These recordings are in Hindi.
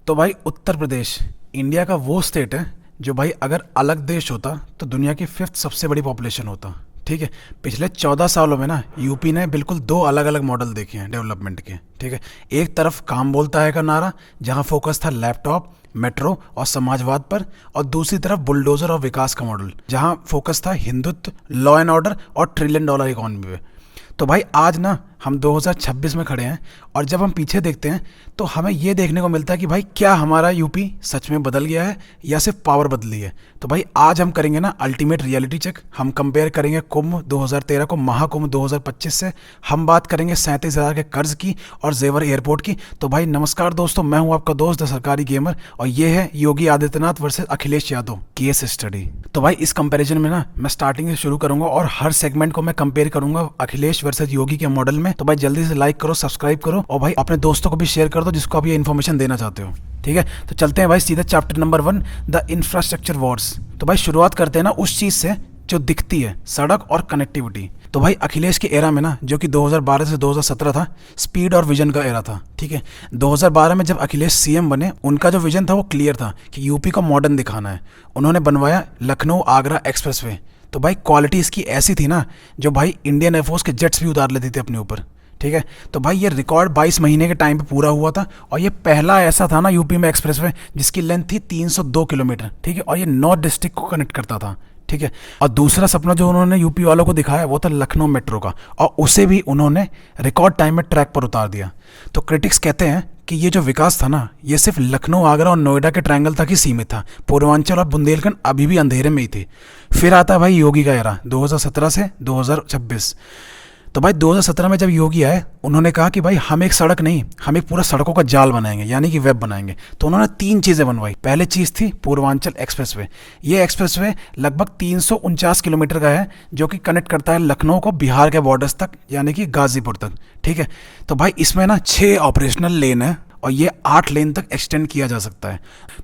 तो भाई उत्तर प्रदेश इंडिया का वो स्टेट है जो भाई अगर अलग देश होता तो दुनिया की फिफ्थ सबसे बड़ी पॉपुलेशन होता। ठीक है। पिछले 14 सालों में ना यूपी ने बिल्कुल दो अलग अलग मॉडल देखे हैं डेवलपमेंट के। ठीक है। एक तरफ काम बोलता है का नारा जहां फोकस था लैपटॉप, मेट्रो और समाजवाद पर, और दूसरी तरफ बुलडोजर और विकास का मॉडल जहां फोकस था हिंदुत्व, लॉ एंड ऑर्डर और ट्रिलियन डॉलर इकोनॉमी पे। तो भाई आज ना हम 2026 में खड़े हैं और जब हम पीछे देखते हैं तो हमें ये देखने को मिलता है कि भाई क्या हमारा यूपी सच में बदल गया है या सिर्फ पावर बदली है। तो भाई आज हम करेंगे ना अल्टीमेट रियलिटी चेक। हम कंपेयर करेंगे कुंभ 2013 को महाकुंभ 2025 से। हम बात करेंगे 37,000 के कर्ज की और जेवर एयरपोर्ट की। तो भाई नमस्कार दोस्तों, मैं हूं आपका दोस्त द सरकारी गेमर और ये है Yogi Adityanath versus Akhilesh Yadav case study. तो भाई इस कंपैरिजन में ना मैं स्टार्टिंग से शुरू करूंगा और हर सेगमेंट को मैं कंपेयर करूंगा अखिलेश वर्सेस योगी के मॉडल में। तो भाई जल्दी से लाइक करो, सब्सक्राइब करो और भाई अपने दोस्तों को भी शेयर कर दो जिसको आप ये इन्फॉर्मेशन देना चाहते हो। ठीक है। तो चलते हैं भाई सीधे chapter number 1 the infrastructure Wars. तो भाई शुरुआत करते हैं ना उस चीज से जो दिखती है, सड़क और कनेक्टिविटी। तो भाई अखिलेश के एरा में ना जो कि 2012 से 2017 था, स्पीड और विजन का एरा था। ठीक है। 2012 में जब अखिलेश सीएम बने उनका जो विजन था वो क्लियर था कि यूपी को मॉडर्न दिखाना है। उन्होंने बनवाया लखनऊ आगरा एक्सप्रेसवे। तो भाई क्वालिटी इसकी ऐसी थी ना जो भाई इंडियन एयरफोर्स के जेट्स भी उतार लेते थे अपने ऊपर। ठीक है। तो भाई ये रिकॉर्ड 22 महीने के टाइम पे पूरा हुआ था और ये पहला ऐसा था ना यूपी में एक्सप्रेसवे जिसकी लेंथ थी 302 किलोमीटर। ठीक है। और ये 9 डिस्ट्रिक्ट को कनेक्ट करता था। ठीक है। और दूसरा सपना जो उन्होंने यूपी वालों को दिखाया वो था लखनऊ मेट्रो का, और उसे भी उन्होंने रिकॉर्ड टाइम में ट्रैक पर उतार दिया। तो क्रिटिक्स कहते हैं कि ये जो विकास था ना ये सिर्फ लखनऊ आगरा और नोएडा के ट्रायंगल तक ही सीमित था। पूर्वांचल और बुंदेलखंड अभी भी अंधेरे में ही थे। फिर आता भाई योगी का एरा 2017 से 2026। तो भाई 2017 में जब योगी आए उन्होंने कहा कि भाई हम एक सड़क नहीं, हम एक पूरा सड़कों का जाल बनाएंगे, यानी कि वेब बनाएंगे। तो उन्होंने 3 चीज़ें बनवाई। पहले चीज़ थी पूर्वांचल एक्सप्रेसवे। ये एक्सप्रेसवे लगभग 349 किलोमीटर का है जो कि कनेक्ट करता है लखनऊ को बिहार के बॉर्डर्स तक, यानी कि गाजीपुर तक। ठीक है। तो भाई इसमें ना 6 ऑपरेशनल लेन है और ये 8 लेन तक एक्सटेंड किया जा सकता है।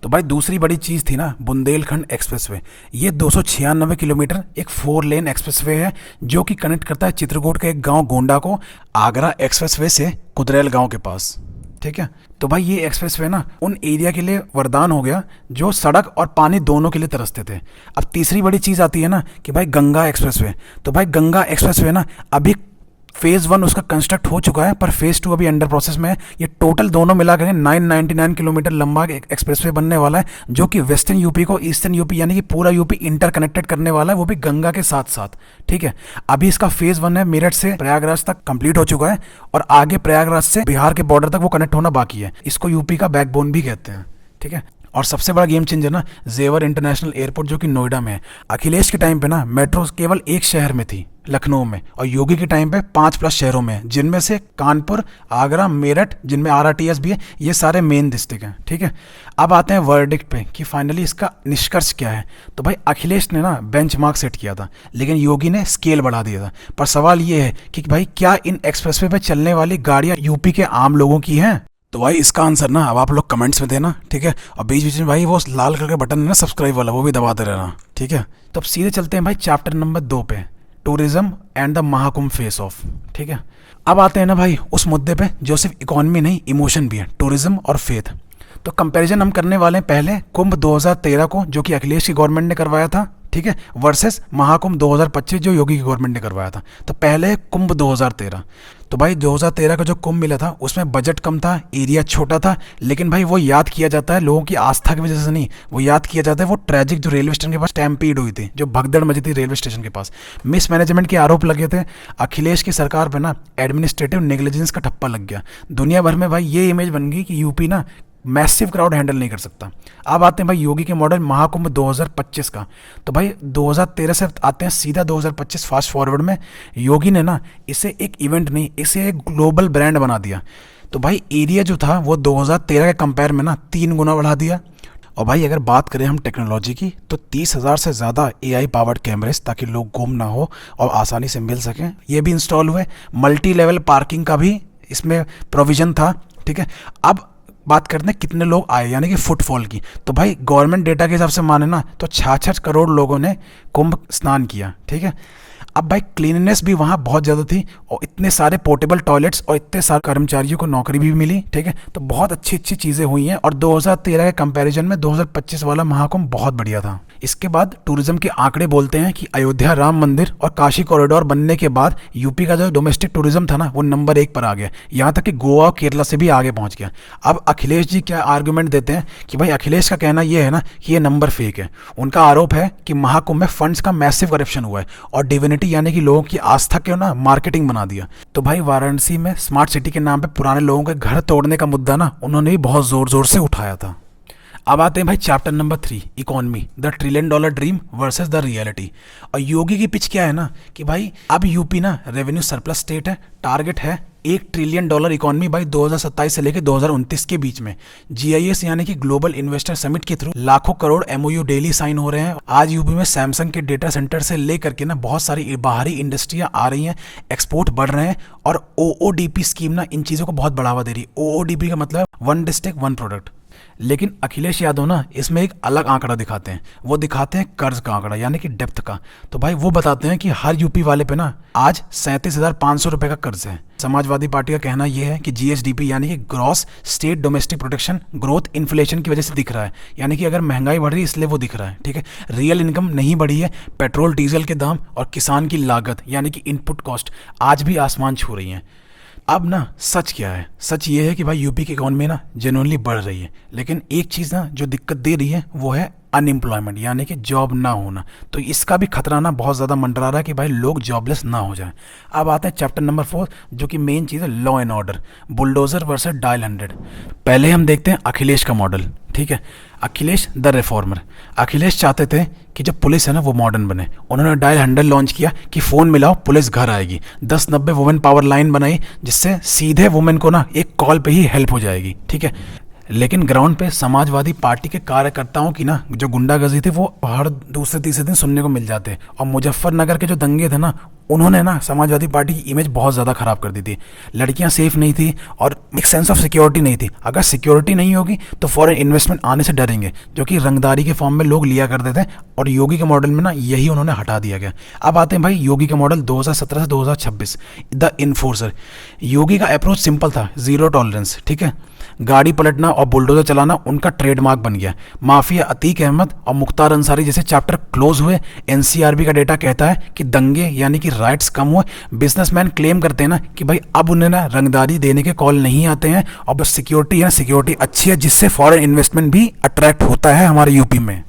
तो भाई दूसरी बड़ी चीज़ थी ना बुंदेलखंड एक्सप्रेसवे। ये 296 किलोमीटर एक 4 लेन एक्सप्रेसवे है जो कि कनेक्ट करता है चित्रकूट के एक गांव गोंडा को आगरा एक्सप्रेसवे से कुदरेल गांव के पास। ठीक है। तो भाई ये एक्सप्रेसवे ना उन एरिया के लिए वरदान हो गया जो सड़क और पानी दोनों के लिए तरसते थे। अब तीसरी बड़ी चीज़ आती है ना कि भाई गंगा एक्सप्रेसवे। तो भाई गंगा एक्सप्रेसवे ना अभी फेज़ 1 उसका कंस्ट्रक्ट हो चुका है पर फेज़ 2 अभी अंडर प्रोसेस में है। ये टोटल दोनों मिला कर 999 किलोमीटर लंबा एक्सप्रेसवे बनने वाला है जो कि वेस्टर्न यूपी को ईस्टर्न यूपी यानी कि पूरा यूपी इंटरकनेक्टेड करने वाला है, वो भी गंगा के साथ साथ। ठीक है। अभी इसका फेज़ 1 है, मेरठ से प्रयागराज तक कंप्लीट हो चुका है और आगे प्रयागराज से बिहार के बॉर्डर तक वो कनेक्ट होना बाकी है। इसको यूपी का बैकबोन भी कहते हैं। ठीक है। और सबसे बड़ा गेम चेंजर ना जेवर इंटरनेशनल एयरपोर्ट जो कि नोएडा में है। अखिलेश के टाइम पे ना मेट्रो केवल एक शहर में थी, लखनऊ में, और योगी के टाइम पे 5+ शहरों में है जिनमें से कानपुर, आगरा, मेरठ जिनमें RRTS भी है, ये सारे मेन डिस्ट्रिक्ट हैं। ठीक है। अब आते हैं वर्डिक्ट पे कि फाइनली इसका निष्कर्ष क्या है। तो भाई अखिलेश ने ना बेंचमार्क सेट किया था लेकिन योगी ने स्केल बढ़ा दिया था। पर सवाल ये है कि भाई क्या इन एक्सप्रेसवे पे चलने वाली गाड़ियाँ यूपी के आम लोगों की हैं? तो भाई इसका आंसर ना अब आप लोग कमेंट्स में देना। ठीक है। और बीच बीच में भाई वो लाल कलर का बटन है ना सब्सक्राइब वाला, वो भी दबाते रहना। ठीक है। तो अब सीधे चलते हैं भाई चैप्टर नंबर 2 पे, tourism and the Mahakumbh face of. ठीक है। अब आते हैं ना भाई उस मुद्दे पे जो सिर्फ इकोनॉमी नहीं इमोशन भी है, टूरिज्म और फेथ। तो कंपैरिजन हम करने वाले हैं पहले कुंभ 2013 को जो कि अखिलेश की गवर्नमेंट ने करवाया था। ठीक है। वर्सेस महाकुंभ 2025 जो योगी की गवर्नमेंट ने करवाया था। तो पहले कुंभ 2013। तो भाई 2013 का जो कुंभ मिला था उसमें बजट कम था, एरिया छोटा था, लेकिन भाई वो याद किया जाता है लोगों की आस्था की वजह से नहीं, वो याद किया जाता है वो ट्रैजिक जो रेलवे स्टेशन के पास स्टैम्पीड हुई थी, जो भगदड़ मची थी रेलवे स्टेशन के पास। मिसमैनेजमेंट के आरोप लगे थे। अखिलेश की सरकार पे ना एडमिनिस्ट्रेटिव नेग्लिजेंस का ठप्पा लग गया। दुनिया भर में भाई ये इमेज बन गई कि यूपी ना मैसिव क्राउड हैंडल नहीं कर सकता। अब आते हैं भाई योगी के मॉडल महाकुंभ 2025 का। तो भाई 2013 से आते हैं सीधा 2025 फास्ट फॉरवर्ड में। योगी ने ना इसे एक इवेंट नहीं, इसे एक ग्लोबल ब्रांड बना दिया। तो भाई एरिया जो था वो 2013 के कंपेयर में ना 3 गुना बढ़ा दिया। और भाई अगर बात करें हम टेक्नोलॉजी की तो 30,000 से ज़्यादा AI पावर्ड कैमरेज ताकि लोग गुम ना हो और आसानी से मिल सकें, ये भी इंस्टॉल हुए। मल्टी लेवल पार्किंग का भी इसमें प्रोविज़न था। ठीक है। अब बात करते हैं कितने लोग आए यानी कि फुटफॉल की। तो भाई गवर्नमेंट डेटा के हिसाब से माने ना तो 66 करोड़ लोगों ने कुंभ स्नान किया, ठीक है। अब भाई क्लीननेस भी वहाँ बहुत ज़्यादा थी और इतने सारे पोर्टेबल टॉयलेट्स और इतने सारे कर्मचारियों को नौकरी भी मिली, ठीक है। तो बहुत अच्छी अच्छी चीज़ें हुई हैं और 2013 के कंपैरिजन में 2025 वाला महाकुंभ बहुत बढ़िया था। इसके बाद टूरिज्म के आंकड़े बोलते हैं कि अयोध्या राम मंदिर और काशी कॉरिडोर बनने के बाद यूपी का जो डोमेस्टिक टूरिज्म था ना वो नंबर 1 पर आ गया, यहाँ तक कि गोवा और केरला से भी आगे पहुँच गया। अब अखिलेश जी क्या आर्गूमेंट देते हैं कि भाई अखिलेश का कहना ये है ना कि ये नंबर फेक है। उनका आरोप है कि महाकुंभ में फंड्स का मैसिव करप्शन हुआ है और डिविनिटी यानी कि लोगों की आस्था के ना मार्केटिंग बना दिया। तो भाई वाराणसी में स्मार्ट सिटी के नाम पे पुराने लोगों के घर तोड़ने का मुद्दा ना उन्होंने भी बहुत जोर जोर से उठाया था। अब आते हैं भाई chapter number 3, economy, the trillion dollar dream versus the reality. और योगी की पिच क्या है ना कि भाई अब यूपी ना रेवेन्यू सरप्लस स्टेट है, टारगेट है $1 ट्रिलियन इकोनॉमी बाई 2027 से लेकर 2029 के बीच में। GIS यानी कि ग्लोबल इन्वेस्टर समिट के थ्रू लाखों करोड़ MOU डेली साइन हो रहे हैं। आज यूपी में सैमसंग के डेटा सेंटर से लेकर के ना बहुत सारी बाहरी इंडस्ट्रियां आ रही हैं, एक्सपोर्ट बढ़ रहे हैं और OODP स्कीम ना इन चीज़ों को बहुत बढ़ावा दे रही है। OODP का मतलब वन डिस्ट्रिक्ट वन प्रोडक्ट। लेकिन अखिलेश यादव ना इसमें एक अलग आंकड़ा दिखाते हैं, वो दिखाते हैं कर्ज का आंकड़ा यानी कि डेप्थ का। तो भाई वो बताते हैं कि हर यूपी वाले पे ना आज 37,500 रुपये का कर्ज है। समाजवादी पार्टी का कहना यह है कि GSDP यानी कि gross state domestic production growth inflation की वजह से दिख रहा है, यानी कि अगर महंगाई बढ़ रही है इसलिए वो दिख रहा है, ठीक है। रियल इनकम नहीं बढ़ी है, पेट्रोल डीजल के दाम और किसान की लागत यानी कि इनपुट कॉस्ट आज भी आसमान छू रही हैं। अब ना सच क्या है, सच ये है कि भाई यूपी की इकॉनमी ना जेन्युइनली बढ़ रही है, लेकिन एक चीज़ ना जो दिक्कत दे रही है वो है अनएम्प्लॉयमेंट यानी कि जॉब ना होना। तो इसका भी खतरा ना बहुत ज़्यादा मंडरा रहा है कि भाई लोग जॉबलेस ना हो जाएं। अब आते हैं चैप्टर नंबर 4 जो कि मेन चीज़ है law and order, bulldozer versus dial 100। पहले हम देखते हैं अखिलेश का मॉडल, ठीक है। Akhilesh the reformer. अखिलेश चाहते थे कि जब पुलिस है ना वो मॉडर्न बने। उन्होंने डायल 100 लॉन्च किया कि फ़ोन मिलाओ पुलिस घर आएगी। 1090 वुमेन पावर लाइन बनाई जिससे सीधे वुमेन को ना एक कॉल पे ही हेल्प हो जाएगी, ठीक है। लेकिन ग्राउंड पे समाजवादी पार्टी के कार्यकर्ताओं की ना जो गुंडागर्दी थी वो हर दूसरे तीसरे दिन सुनने को मिल जाते। और मुजफ्फरनगर के जो दंगे थे ना उन्होंने ना समाजवादी पार्टी की इमेज बहुत ज़्यादा ख़राब कर दी थी। लड़कियां सेफ नहीं थी और एक सेंस ऑफ सिक्योरिटी नहीं थी। अगर सिक्योरिटी नहीं होगी तो फॉरेन इन्वेस्टमेंट आने से डरेंगे, जो कि रंगदारी के फॉर्म में लोग लिया करते थे। और योगी के मॉडल में ना यही उन्होंने हटा दिया गया। अब आते हैं भाई योगी का मॉडल 2017 से 2026, द इन्फोर्सर। योगी का अप्रोच सिंपल था, जीरो टॉलरेंस, ठीक है। गाड़ी पलटना और बुलडोजर चलाना उनका ट्रेडमार्क बन गया। माफिया अतीक अहमद और मुख्तार अंसारी जैसे चैप्टर क्लोज हुए। NCRB का डेटा कहता है कि दंगे यानी कि राइट्स कम हुए। बिजनेसमैन क्लेम करते हैं ना कि भाई अब उन्हें ना रंगदारी देने के कॉल नहीं आते हैं और बस सिक्योरिटी है, सिक्योरिटी अच्छी है जिससे फॉरेन इन्वेस्टमेंट भी अट्रैक्ट होता है हमारे यूपी में।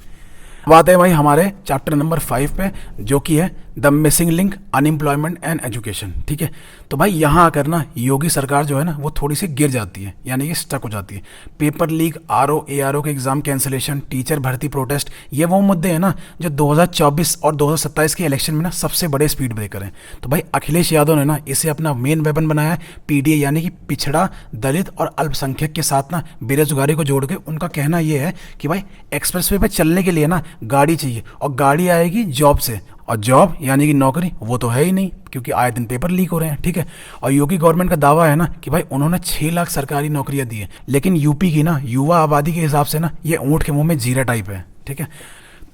बात है भाई हमारे चैप्टर नंबर 5 पे जो कि है the missing link, unemployment and education, ठीक है। तो भाई यहाँ आकर ना योगी सरकार जो है ना वो थोड़ी सी गिर जाती है यानी कि स्टक हो जाती है। पेपर लीक, ARO के एग्जाम कैंसिलेशन, टीचर भर्ती प्रोटेस्ट, ये वो मुद्दे हैं ना जो 2024 और 2027 के इलेक्शन में ना सबसे बड़े स्पीड ब्रेकर हैं। तो भाई अखिलेश यादव ने ना इसे अपना मेन वेपन बनाया है। PDA यानी कि पिछड़ा, दलित और अल्पसंख्यक के साथ ना बेरोजगारी को जोड़ के उनका कहना ये है कि भाई एक्सप्रेसवे पे चलने के लिए ना गाड़ी चाहिए और गाड़ी आएगी जॉब से, और जॉब यानी कि नौकरी वो तो है ही नहीं क्योंकि आए दिन पेपर लीक हो रहे हैं, ठीक है। और योगी गवर्नमेंट का दावा है ना कि भाई उन्होंने 6 लाख सरकारी नौकरियां दी है, लेकिन यूपी की ना युवा आबादी के हिसाब से ना ये ऊँट के मुंह में जीरा टाइप है, ठीक है।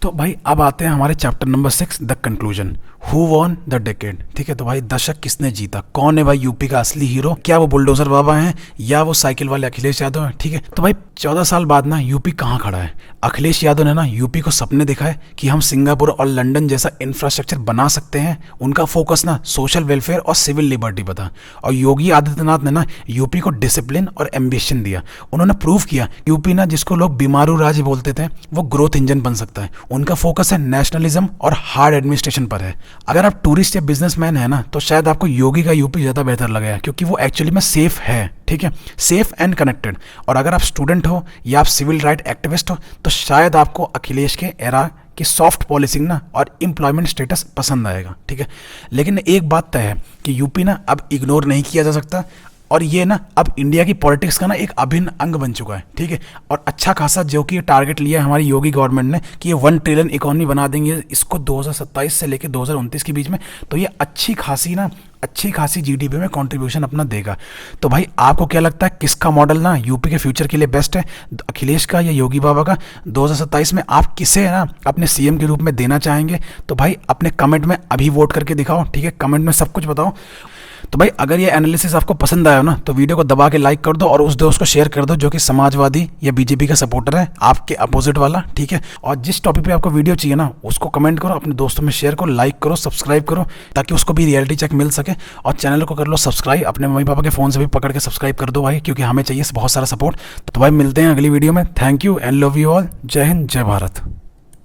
तो भाई अब आते हैं हमारे chapter number 6, the conclusion, who won the decade, ठीक है। तो भाई दशक किसने जीता, कौन है भाई यूपी का असली हीरो, क्या वो बुलडोजर बाबा हैं या वो साइकिल वाले अखिलेश यादव हैं, ठीक है। तो भाई 14 साल बाद ना यूपी कहाँ खड़ा है। अखिलेश यादव ने ना यूपी को सपने दिखाए कि हम सिंगापुर और लंदन जैसा इंफ्रास्ट्रक्चर बना सकते हैं। उनका फोकस ना सोशल वेलफेयर और सिविल लिबर्टी पर था। और योगी आदित्यनाथ ने ना यूपी को डिसिप्लिन और एम्बिशन दिया। उन्होंने प्रूव किया यूपी ना जिसको लोग बीमारू राज्य बोलते थे वो ग्रोथ इंजन बन सकता है। उनका फोकस है नेशनलिज्म और हार्ड एडमिनिस्ट्रेशन पर है। अगर आप टूरिस्ट या बिजनेसमैन है ना तो शायद आपको योगी का यूपी ज़्यादा बेहतर लगेगा क्योंकि वो एक्चुअली में सेफ है, ठीक है, सेफ एंड कनेक्टेड। और अगर आप स्टूडेंट हो या आप सिविल राइट एक्टिविस्ट हो तो शायद आपको अखिलेश के एरा की सॉफ्ट पॉलिसिंग ना और एम्प्लॉयमेंट स्टेटस पसंद आएगा, ठीक है। लेकिन एक बात तय है कि यूपी ना अब इग्नोर नहीं किया जा सकता और ये ना अब इंडिया की पॉलिटिक्स का ना एक अभिन्न अंग बन चुका है, ठीक है। और अच्छा खासा जो कि टारगेट लिया है हमारी योगी गवर्नमेंट ने कि ये 1 ट्रिलियन इकोनॉमी बना देंगे इसको 2027 से लेकर 2029 के बीच में। तो ये अच्छी खासी ना अच्छी खासी जीडीपी में कंट्रीब्यूशन अपना देगा। तो भाई आपको क्या लगता है किसका मॉडल ना यूपी के फ्यूचर के लिए बेस्ट है, अखिलेश का या योगी बाबा का? 2027 में आप किसे है ना अपने सीएम के रूप में देना चाहेंगे? तो भाई अपने कमेंट में अभी वोट करके दिखाओ, ठीक है, कमेंट में सब कुछ बताओ। तो भाई अगर ये एनालिसिस आपको पसंद आया हो ना तो वीडियो को दबा के लाइक कर दो और उस दोस्त को शेयर कर दो जो कि समाजवादी या बीजेपी का सपोर्टर है, आपके अपोजिट वाला, ठीक है। और जिस टॉपिक पे आपको वीडियो चाहिए ना उसको कमेंट करो, अपने दोस्तों में शेयर करो, लाइक करो, सब्सक्राइब करो, ताकि उसको भी रियलिटी चेक मिल सके। और चैनल को कर लो सब्सक्राइब, अपने मम्मी पापा के फ़ोन से भी पकड़ के सब्सक्राइब कर दो भाई, क्योंकि हमें चाहिए बहुत सारा सपोर्ट। तो भाई मिलते हैं अगली वीडियो में। Thank you and love you all. जय हिंद, जय भारत।